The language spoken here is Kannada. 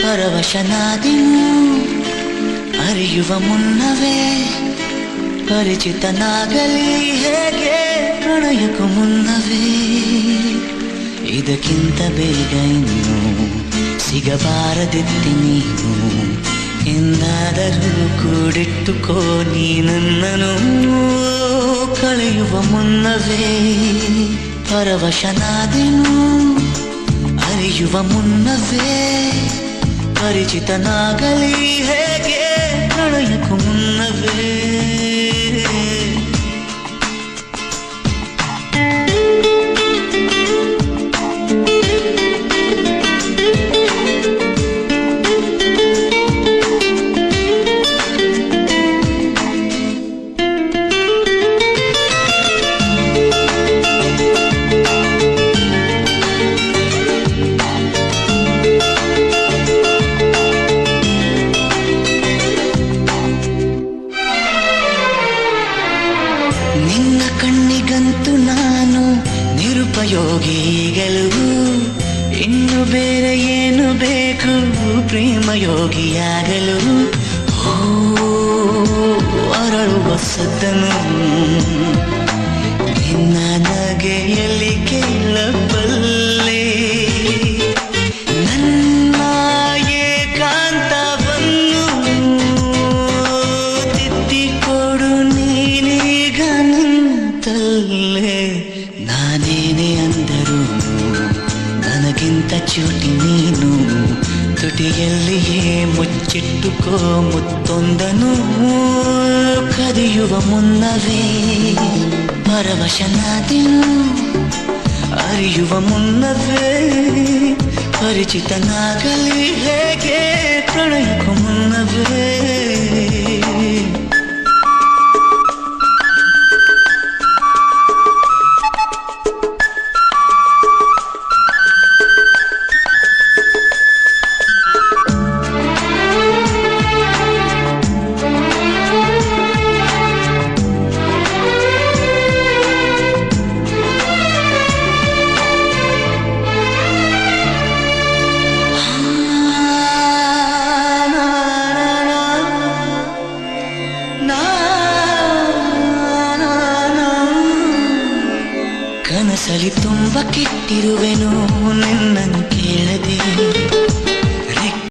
ಪರವಶನಾದೆನು ಅರಿಯುವ ಮುನ್ನವೇ, ಪರಿಚಿತನಾಗಲಿ ಹೇಗೆ ಪ್ರಣಯಕ್ಕೂ ಮುನ್ನವೇ. ಇದಕ್ಕಿಂತ ಬೇಗ ಇನ್ನು ಸಿಗಬಾರದಿತ್ತೆ ನೀನು, ಎಂದಾದರೂ ಕೂಡಿಟ್ಟುಕೋ ನೀ ನನ್ನನು. ಕಳೆಯುವ ಮುನ್ನವೇ ಪರವಶನಾದೆನು ಅರಿಯುವ ಮುನ್ನವೇ, ಪರಿಚಿತನಾಗಲಿ ಹೇಗೆ ಪ್ರಣಯಕ್ಕೂ ಮುನ್ನವೇ. ನಿನ್ನ ಕಣ್ಣಿಗಂತೂ ನಾನು ನಿರುಪಯೋಗಿಗಳು, ಇನ್ನು ಬೇರೆ ಏನು ಬೇಕು ಪ್ರೇಮಯೋಗಿಯಾಗಲು. ಅರಳುವ ಸದ್ದನು ನಿನ್ನ ನಗೆಯಲ್ಲಿ ಕೇಳಬಲ್ಲೆ, ನನ್ನ ಏಕಾಂತವನ್ನು ತಿದ್ದಿಕೊಡು ನೀನೀಗ ನಿಂತಲ್ಲೇ. ನಾನೇನೇ ಅಂದರೂ ನನಗಿಂತ ಚೂಟಿ ನೀನು, ತುಟಿಯಲ್ಲಿಯೇ ಮುಚ್ಚಿಟ್ಟುಕೋ ಮುತ್ತೊಂದನು. ಕದಿಯುವ ಮುನ್ನವೇ ಪರವಶನಾದೆನು ಅರಿಯುವ ಮುನ್ನವೇ, ಪರಿಚಿತನಾಗಲಿ ಹೇಗೆ ಪ್ರಣಯ